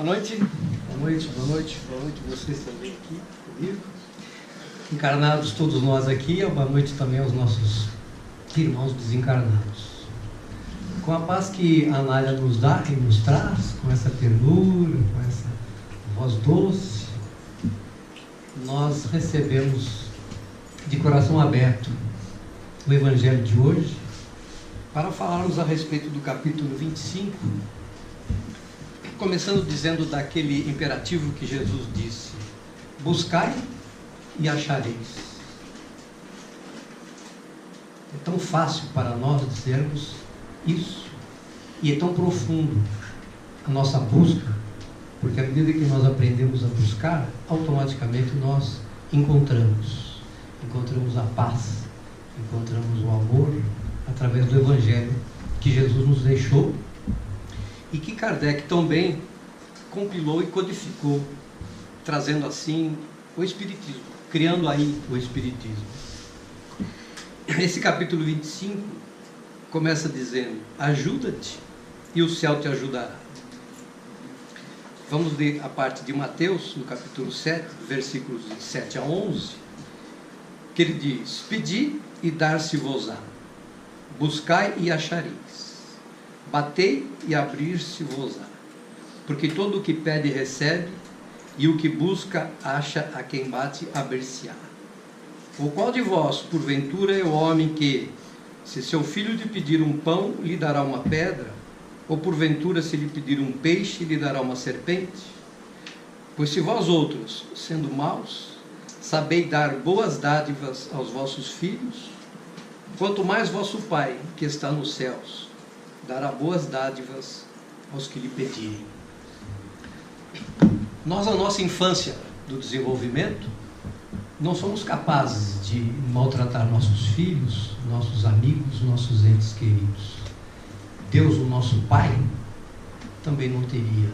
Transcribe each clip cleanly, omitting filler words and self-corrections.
Boa noite, boa noite, boa noite, boa noite vocês também aqui comigo. Encarnados todos nós aqui, boa noite também aos nossos irmãos desencarnados. Com a paz que a Anália nos dá e nos traz, com essa ternura, com essa voz doce, nós recebemos de coração aberto o Evangelho de hoje para falarmos a respeito do capítulo 25, começando dizendo daquele imperativo que Jesus disse: buscai e achareis. É tão fácil para nós dizermos isso, e é tão profundo a nossa busca, porque à medida que nós aprendemos a buscar, automaticamente nós encontramos a paz, encontramos o amor através do Evangelho que Jesus nos deixou e que Kardec também compilou e codificou, trazendo assim o Espiritismo, criando aí o Espiritismo. Esse capítulo 25 começa dizendo: ajuda-te e o céu te ajudará. Vamos ler a parte de Mateus, no capítulo 7, versículos de 7 a 11, que ele diz: pedi e dar-se-vos-á, buscai e achareis, batei e abrir-se-vos-á, porque todo o que pede recebe, e o que busca acha, a quem bate abrir-se-á. O qual de vós, porventura, é o homem que, se seu filho lhe pedir um pão, lhe dará uma pedra? Ou porventura, se lhe pedir um peixe, lhe dará uma serpente? Pois se vós outros, sendo maus, sabeis dar boas dádivas aos vossos filhos, quanto mais vosso Pai, que está nos céus, dará boas dádivas aos que lhe pedirem. Nós, na nossa infância do desenvolvimento, não somos capazes de maltratar nossos filhos, nossos amigos, nossos entes queridos. Deus, o nosso Pai, também não teria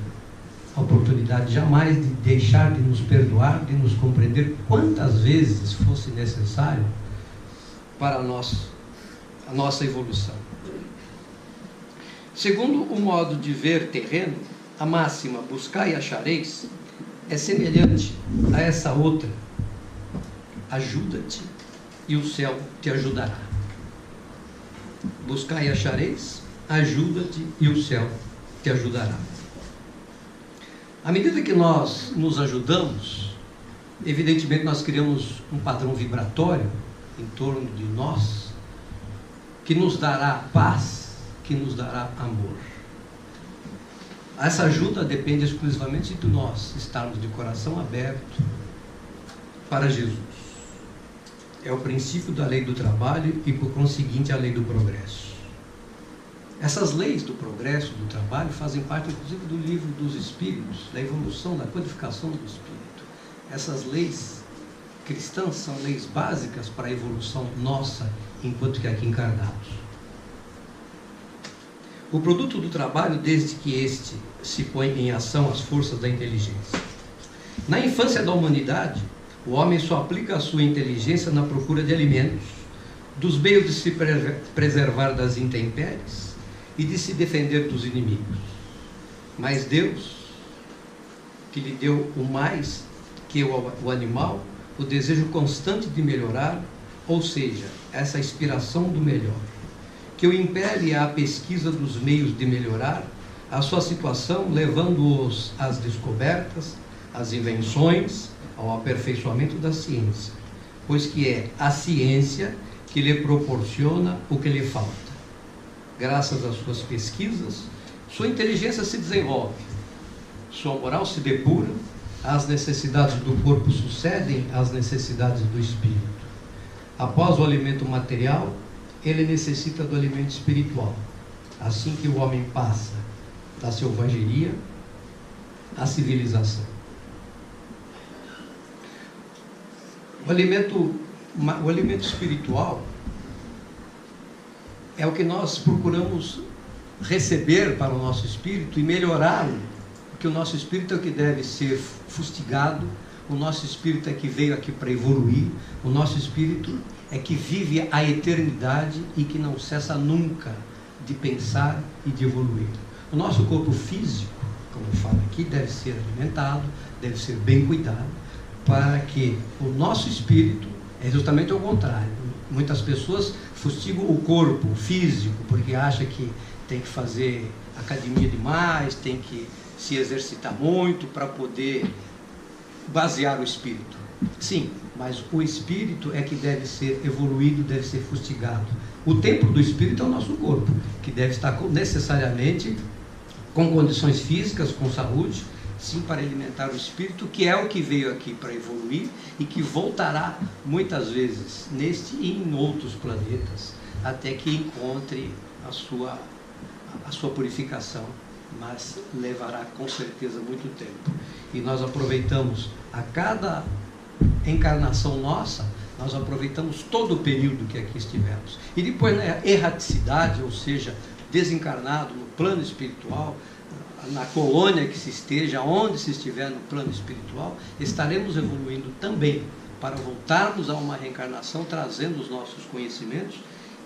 a oportunidade jamais de deixar de nos perdoar, de nos compreender quantas vezes fosse necessário para a nossa evolução. Segundo o modo de ver terreno, a máxima buscai e achareis é semelhante a essa outra: ajuda-te e o céu te ajudará. Buscai e achareis, ajuda-te e o céu te ajudará. À medida que nós nos ajudamos, evidentemente nós criamos um padrão vibratório em torno de nós, que nos dará paz, que nos dará amor. Essa ajuda depende exclusivamente de nós estarmos de coração aberto para Jesus. É o princípio da lei do trabalho e, por conseguinte, a lei do progresso. Essas leis do progresso, do trabalho, fazem parte, inclusive, do livro dos Espíritos, da evolução, da codificação do Espírito. Essas leis cristãs são leis básicas para a evolução nossa, enquanto que aqui encarnados. O produto do trabalho, desde que este se põe em ação as forças da inteligência. Na infância da humanidade, o homem só aplica a sua inteligência na procura de alimentos, dos meios de se preservar das intempéries e de se defender dos inimigos. Mas Deus, que lhe deu o mais que o animal, o desejo constante de melhorar, ou seja, essa inspiração do melhor, que o impele à pesquisa dos meios de melhorar a sua situação, levando-os às descobertas, às invenções, ao aperfeiçoamento da ciência, pois que é a ciência que lhe proporciona o que lhe falta. Graças às suas pesquisas, sua inteligência se desenvolve, sua moral se depura, as necessidades do corpo sucedem às necessidades do espírito. Após o alimento material, ele necessita do alimento espiritual, assim que o homem passa da selvageria à civilização. O alimento espiritual é o que nós procuramos receber para o nosso espírito e melhorá-lo, porque o nosso espírito é o que deve ser fustigado, o nosso espírito é que veio aqui para evoluir, o nosso espírito é que vive a eternidade e que não cessa nunca de pensar e de evoluir. O nosso corpo físico como fala aqui, deve ser alimentado, deve ser bem cuidado, para que o nosso espírito, é justamente o contrário. Muitas pessoas fustigam o corpo, o físico, porque acham que tem que fazer academia demais, tem que se exercitar muito para poder basear o espírito. Sim, mas o espírito é que deve ser evoluído, deve ser fustigado. O templo do espírito é o nosso corpo, que deve estar necessariamente com condições físicas, com saúde, sim, para alimentar o espírito, que é o que veio aqui para evoluir e que voltará muitas vezes neste e em outros planetas, até que encontre a sua purificação, mas levará com certeza muito tempo. E nós aproveitamos a cada encarnação nossa, nós aproveitamos todo o período que aqui estivemos. E depois, na erraticidade, ou seja, desencarnado no plano espiritual, na colônia que se esteja, onde se estiver no plano espiritual, estaremos evoluindo também para voltarmos a uma reencarnação, trazendo os nossos conhecimentos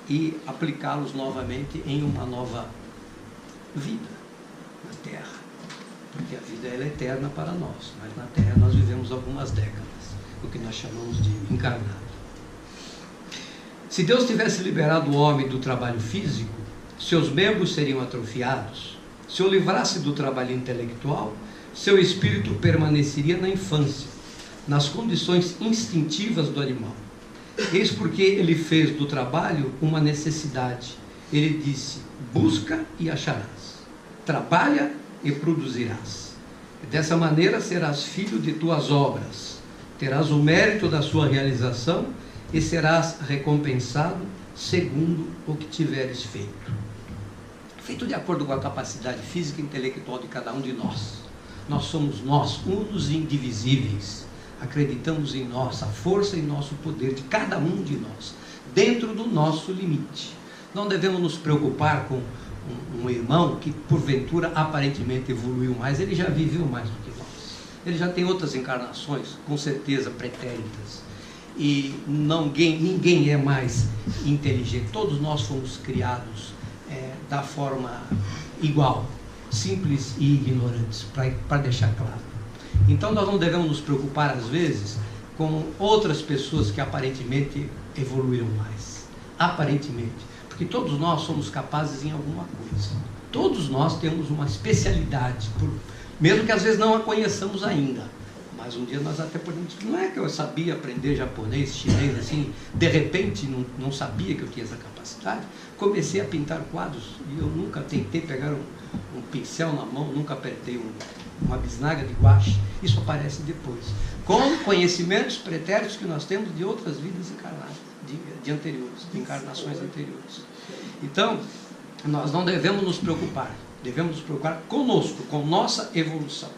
e aplicá-los novamente em uma nova vida na Terra. Porque a vida ela é eterna para nós, mas na Terra nós vivemos algumas décadas, o que nós chamamos de encarnado. Se Deus tivesse liberado o homem do trabalho físico, seus membros seriam atrofiados. Se o livrasse do trabalho intelectual, seu espírito permaneceria na infância, nas condições instintivas do animal. Eis porque ele fez do trabalho uma necessidade. Ele disse: busca e acharás, trabalha e produzirás. Dessa maneira serás filho de tuas obras, terás o mérito da sua realização e serás recompensado segundo o que tiveres feito. Feito de acordo com a capacidade física e intelectual de cada um de nós. Nós somos nós, unos e indivisíveis. Acreditamos em nossa força e nosso poder, de cada um de nós, dentro do nosso limite. Não devemos nos preocupar com um irmão que porventura aparentemente evoluiu mais. Ele já viveu mais do que nós. Ele já tem outras encarnações, com certeza pretéritas. E ninguém é mais inteligente. Todos nós fomos criados da forma igual, simples e ignorantes, para deixar claro. Então nós não devemos nos preocupar às vezes com outras pessoas que aparentemente evoluíram mais. Aparentemente. Porque todos nós somos capazes em alguma coisa. Todos nós temos uma especialidade, mesmo que às vezes não a conheçamos ainda. Mas um dia nós até podemos dizer, não é que eu sabia aprender japonês, chinês, assim, de repente não sabia que eu tinha essa capacidade. Comecei a pintar quadros e eu nunca tentei pegar um pincel na mão, nunca apertei uma bisnaga de guache. Isso aparece depois, com conhecimentos pretéritos que nós temos de outras vidas encarnadas, de anteriores, de encarnações anteriores. Então, nós não devemos nos preocupar, devemos nos preocupar conosco, com nossa evolução.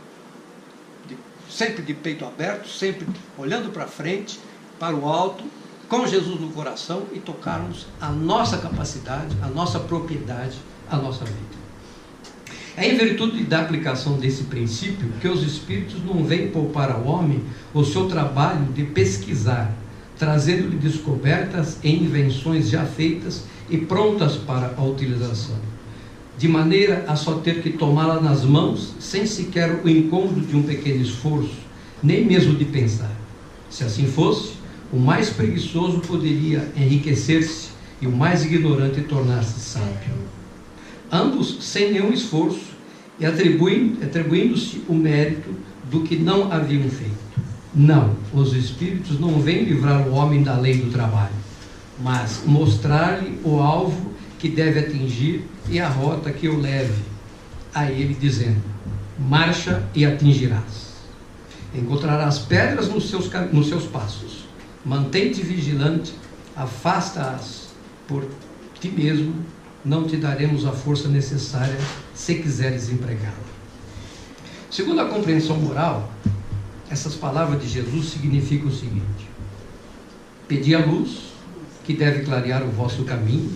Sempre de peito aberto, sempre olhando para frente, para o alto, com Jesus no coração e tocarmos a nossa capacidade, a nossa propriedade, a nossa vida. É em virtude da aplicação desse princípio que os espíritos não vêm poupar ao homem o seu trabalho de pesquisar, trazendo-lhe descobertas e invenções já feitas e prontas para a utilização, de maneira a só ter que tomá-la nas mãos, sem sequer o incômodo de um pequeno esforço, nem mesmo de pensar. Se assim fosse, o mais preguiçoso poderia enriquecer-se e o mais ignorante tornar-se sábio. Ambos sem nenhum esforço e atribuindo-se o mérito do que não haviam feito. Não, os espíritos não vêm livrar o homem da lei do trabalho, mas mostrar-lhe o alvo que deve atingir e a rota que o leve a ele, dizendo: marcha e atingirás. Encontrarás pedras nos seus passos. Mantém-te vigilante, afasta-as por ti mesmo, não te daremos a força necessária se quiseres empregá-la. Segundo a compreensão moral, essas palavras de Jesus significam o seguinte: pedi a luz, que deve clarear o vosso caminho,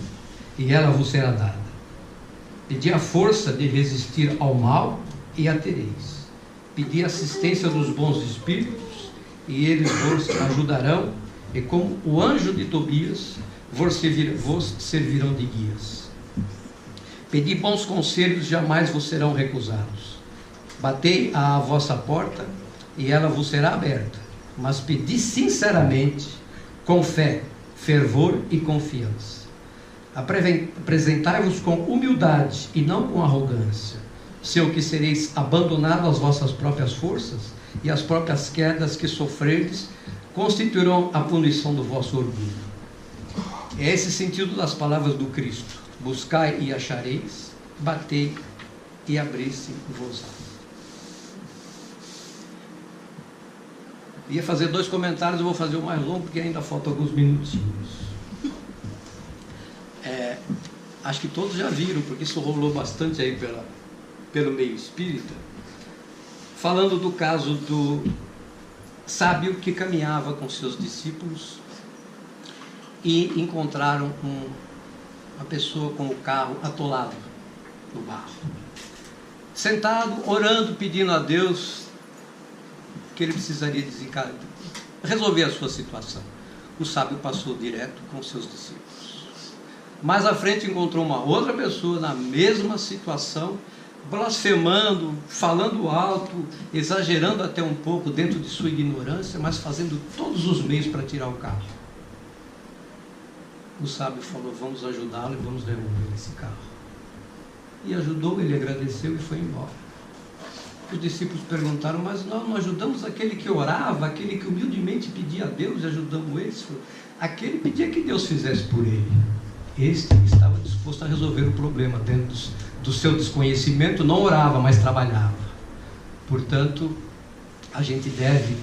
e ela vos será dada. Pedi a força de resistir ao mal, e a tereis. Pedi a assistência dos bons espíritos, e eles vos ajudarão, e como o anjo de Tobias, vos servirão de guias. Pedi bons conselhos, jamais vos serão recusados. Batei à vossa porta, e ela vos será aberta. Mas pedi sinceramente, com fé, fervor e confiança. Apresentai-vos com humildade e não com arrogância, seu que sereis abandonados às vossas próprias forças, e as próprias quedas que sofreres constituirão a punição do vosso orgulho. É esse sentido das palavras do Cristo: buscai e achareis, batei e abri-se-vos-á. Ia fazer 2 comentários, eu vou fazer o mais longo porque ainda faltam alguns minutinhos. Acho que todos já viram, porque isso rolou bastante aí pelo meio espírita, falando do caso do sábio que caminhava com seus discípulos e encontraram uma pessoa com o carro atolado no barro, sentado, orando, pedindo a Deus que ele precisaria resolver a sua situação. O sábio passou direto com seus discípulos. Mais à frente encontrou uma outra pessoa na mesma situação, blasfemando, falando alto, exagerando até um pouco dentro de sua ignorância, mas fazendo todos os meios para tirar o carro. O sábio falou: vamos ajudá-lo e vamos devolver esse carro. E ajudou, ele agradeceu e foi embora. Os discípulos perguntaram: mas nós não ajudamos aquele que orava, aquele que humildemente pedia a Deus, e ajudamos esse? Aquele pedia que Deus fizesse por ele. Este estava disposto a resolver o problema dentro do seu desconhecimento, não orava, mas trabalhava. Portanto, a gente deve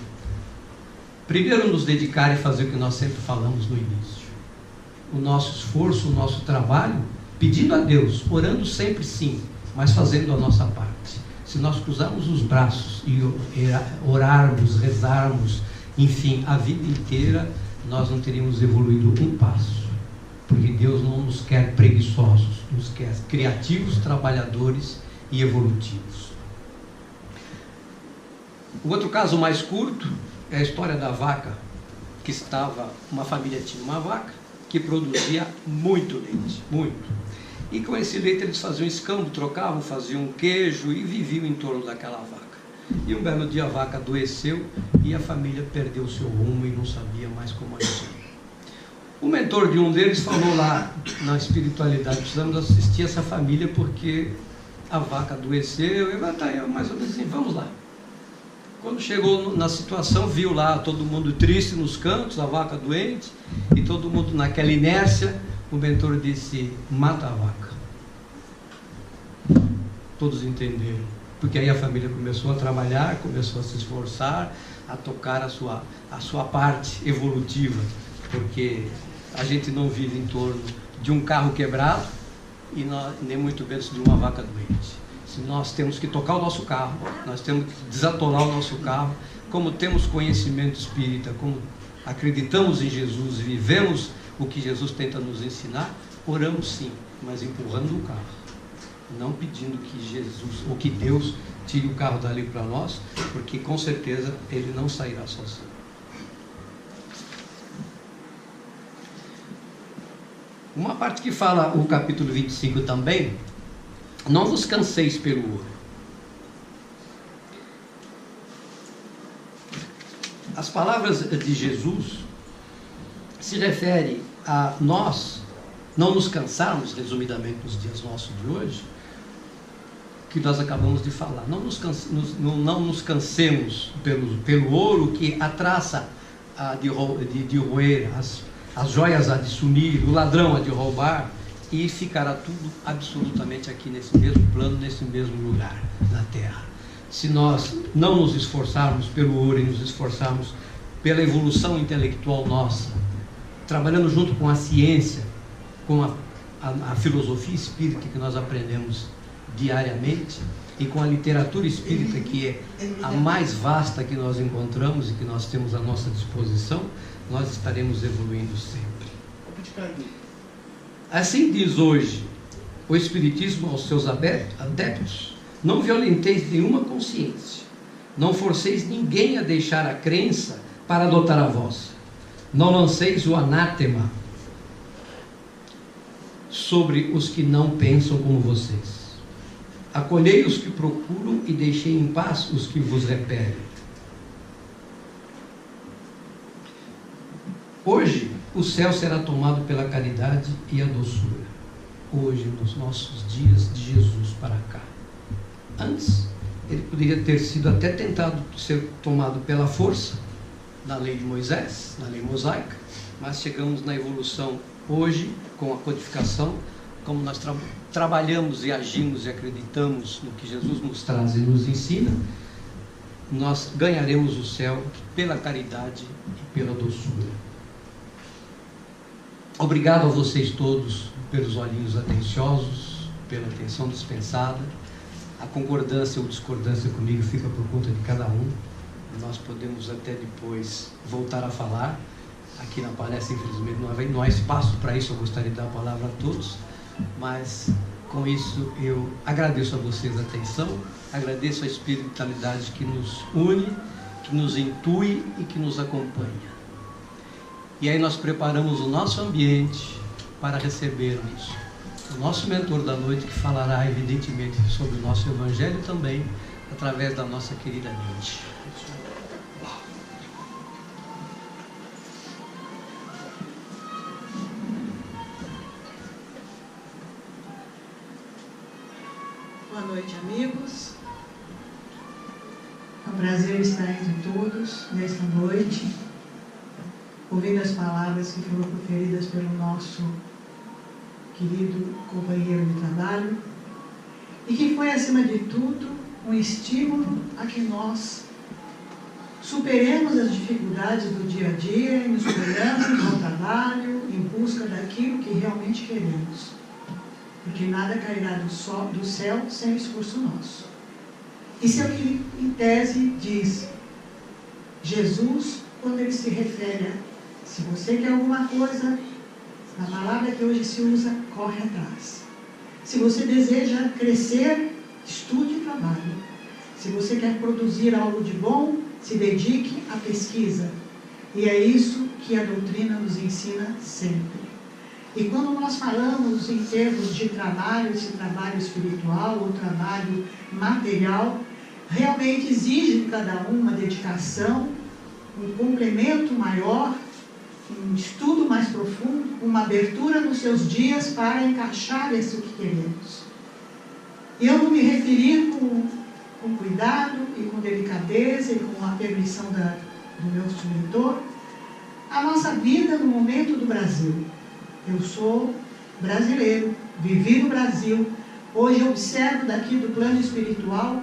primeiro nos dedicar e fazer o que nós sempre falamos no início. O nosso esforço, o nosso trabalho, pedindo a Deus, orando sempre sim, mas fazendo a nossa parte. Se nós cruzarmos os braços e orarmos, rezarmos, enfim, a vida inteira, nós não teríamos evoluído um passo. Porque Deus não nos quer preguiçosos, nos quer criativos, trabalhadores e evolutivos. O outro caso mais curto é a história da vaca, que uma família tinha uma vaca que produzia muito leite, muito. E com esse leite eles faziam escambo, trocavam, faziam queijo e viviam em torno daquela vaca. E um belo dia a vaca adoeceu e a família perdeu seu rumo e não sabia mais como agir. O mentor de um deles falou lá na espiritualidade: precisamos assistir essa família porque a vaca adoeceu. E tá aí, mais ou menos assim, vamos lá. Quando chegou na situação, viu lá todo mundo triste nos cantos, a vaca doente, e todo mundo naquela inércia. O mentor disse: mata a vaca. Todos entenderam, porque aí a família começou a trabalhar, começou a se esforçar, a tocar a sua parte evolutiva, porque a gente não vive em torno de um carro quebrado e nem muito menos de uma vaca doente. Se nós temos que tocar o nosso carro, nós temos que desatolar o nosso carro, como temos conhecimento espírita, como acreditamos em Jesus e vivemos o que Jesus tenta nos ensinar, oramos sim, mas empurrando o carro, não pedindo que Jesus ou que Deus tire o carro dali para nós, porque com certeza ele não sairá sozinho. Uma parte que fala o capítulo 25 também: não vos canseis pelo ouro. As palavras de Jesus se referem a nós não nos cansarmos, resumidamente nos dias nossos de hoje, que nós acabamos de falar. Não nos cansemos pelo ouro que a traça há de roer, as joias há de sumir, o ladrão há de roubar, e ficará tudo absolutamente aqui nesse mesmo plano, nesse mesmo lugar, na terra. Se nós não nos esforçarmos pelo ouro e nos esforçarmos pela evolução intelectual nossa, trabalhando junto com a ciência, com a filosofia espírita que nós aprendemos diariamente, e com a literatura espírita, que é a mais vasta que nós encontramos e que nós temos à nossa disposição, nós estaremos evoluindo sempre. Assim diz hoje o Espiritismo aos seus adeptos: não violenteis nenhuma consciência, não forceis ninguém a deixar a crença para adotar a vossa, não lanceis o anátema sobre os que não pensam como vocês. Acolhei os que procuram e deixei em paz os que vos repelem. Hoje, o céu será tomado pela caridade e a doçura. Hoje, nos nossos dias de Jesus para cá. Antes, ele poderia ter sido até tentado ser tomado pela força, na lei de Moisés, na lei mosaica, mas chegamos na evolução hoje, com a codificação, como nós trabalhamos e agimos e acreditamos no que Jesus nos traz e nos ensina, nós ganharemos o céu pela caridade e pela doçura. Obrigado a vocês todos pelos olhinhos atenciosos, pela atenção dispensada. A concordância ou discordância comigo fica por conta de cada um. Nós podemos até depois voltar a falar. Aqui na palestra, infelizmente, não há espaço para isso. Eu gostaria de dar a palavra a todos. Mas, com isso, eu agradeço a vocês a atenção, agradeço a espiritualidade que nos une, que nos intui e que nos acompanha. E aí nós preparamos o nosso ambiente para recebermos o nosso mentor da noite, que falará, evidentemente, sobre o nosso Evangelho também, através da nossa querida Nilde. Boa noite, amigos. É um prazer estar entre todos nesta noite, ouvindo as palavras que foram proferidas pelo nosso querido companheiro de trabalho, e que foi, acima de tudo, um estímulo a que nós superemos as dificuldades do dia a dia e nos colhamos ao trabalho em busca daquilo que realmente queremos. Porque nada cairá do céu sem esforço nosso. Isso é o que, em tese, diz Jesus, quando ele se refere a: se você quer alguma coisa, na palavra que hoje se usa, corre atrás. Se você deseja crescer, estude e trabalhe. Se você quer produzir algo de bom, se dedique à pesquisa. E é isso que a doutrina nos ensina sempre. E quando nós falamos em termos de trabalho, esse trabalho espiritual ou trabalho material, realmente exige de cada um uma dedicação, um complemento maior, um estudo mais profundo, uma abertura nos seus dias para encaixar isso que queremos. E eu vou me referir com cuidado e com delicadeza e com a permissão do meu mentor, a nossa vida no momento do Brasil. Eu sou brasileiro, vivi no Brasil. Hoje eu observo daqui do plano espiritual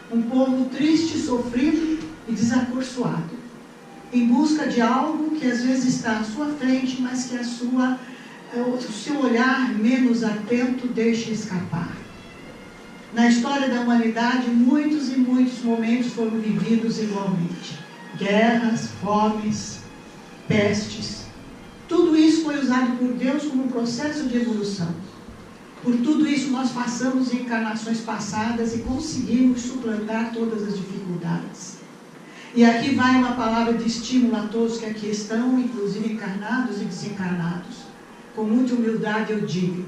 um povo triste, sofrido e desacorçoado, em busca de algo que às vezes está à sua frente, mas que o seu olhar menos atento deixa escapar. Na história da humanidade, muitos e muitos momentos foram vividos igualmente. Guerras, fomes, pestes. Tudo isso foi usado por Deus como um processo de evolução. Por tudo isso nós passamos em encarnações passadas e conseguimos suplantar todas as dificuldades. E aqui vai uma palavra de estímulo a todos que aqui estão, inclusive encarnados e desencarnados. Com muita humildade eu digo: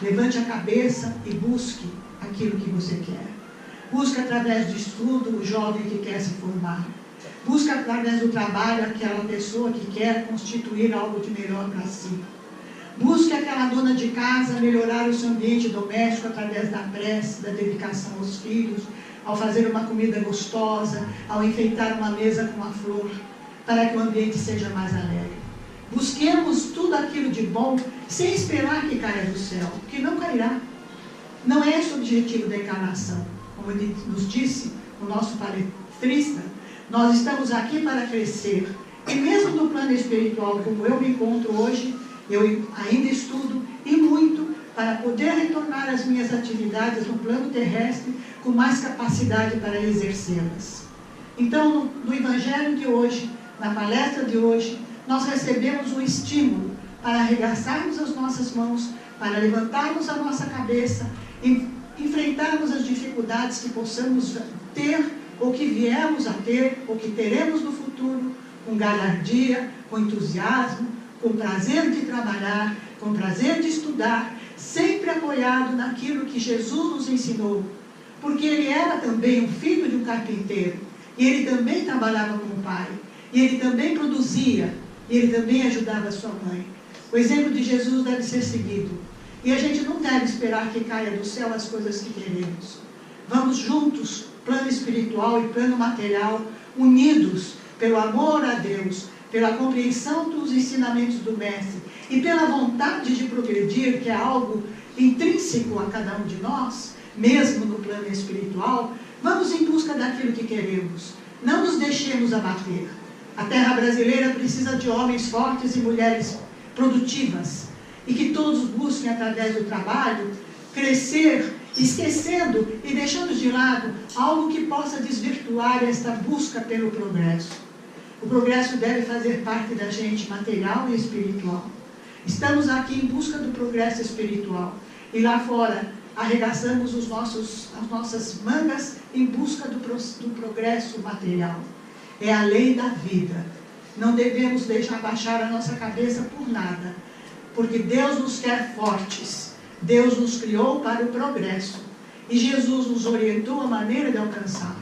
levante a cabeça e busque aquilo que você quer. Busque através do estudo o jovem que quer se formar. Busque através do trabalho aquela pessoa que quer constituir algo de melhor para si. Busque aquela dona de casa melhorar o seu ambiente doméstico através da prece, da dedicação aos filhos, ao fazer uma comida gostosa, ao enfeitar uma mesa com uma flor, para que o ambiente seja mais alegre. Busquemos tudo aquilo de bom, sem esperar que caia do céu, que não cairá. Não é esse o objetivo da encarnação. Como ele nos disse, o nosso palestrista, nós estamos aqui para crescer. E mesmo no plano espiritual, como eu me encontro hoje, eu ainda estudo e muito para poder retornar às minhas atividades no plano terrestre com mais capacidade para exercê-las. Então, no Evangelho de hoje, na palestra de hoje, nós recebemos um estímulo para arregaçarmos as nossas mãos, para levantarmos a nossa cabeça e enfrentarmos as dificuldades que possamos ter, ou que viemos a ter, ou que teremos no futuro, com galhardia, com entusiasmo, com prazer de trabalhar, com prazer de estudar, sempre apoiado naquilo que Jesus nos ensinou. porque ele era também um filho de um carpinteiro, e ele também trabalhava com o pai, e ele também produzia, e ele também ajudava a sua mãe. O exemplo de Jesus deve ser seguido, e a gente não deve esperar que caia do céu as coisas que queremos. Vamos juntos, plano espiritual e plano material, unidos pelo amor a Deus, pela compreensão dos ensinamentos do Mestre e pela vontade de progredir, que é algo intrínseco a cada um de nós, mesmo no plano espiritual. Vamos em busca daquilo que queremos. Não nos deixemos abater. A terra brasileira precisa de homens fortes e mulheres produtivas, e que todos busquem, através do trabalho, crescer, esquecendo e deixando de lado algo que possa desvirtuar esta busca pelo progresso. O progresso deve fazer parte da gente, material e espiritual. Estamos aqui em busca do progresso espiritual, e lá fora arregaçamos as nossas mangas em busca do progresso material. É a lei da vida. Não devemos deixar baixar a nossa cabeça por nada, porque Deus nos quer fortes. Deus nos criou para o progresso, e Jesus nos orientou a maneira de alcançar.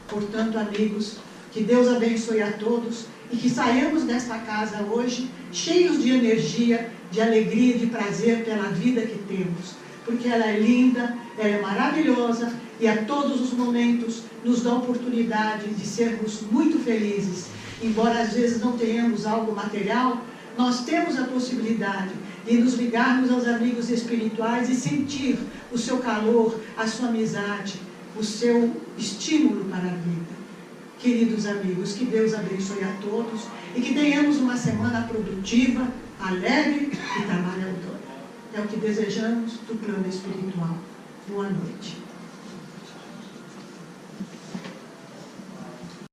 Portanto, amigos, que Deus abençoe a todos, e que saiamos desta casa hoje cheios de energia, de alegria, de prazer pela vida que temos, porque ela é linda, ela é maravilhosa, e a todos os momentos nos dá a oportunidade de sermos muito felizes. Embora às vezes não tenhamos algo material, nós temos a possibilidade de nos ligarmos aos amigos espirituais e sentir o seu calor, a sua amizade, o seu estímulo para a vida. Queridos amigos, que Deus abençoe a todos e que tenhamos uma semana produtiva, alegre e trabalhadora. É o que desejamos do plano espiritual. Boa noite.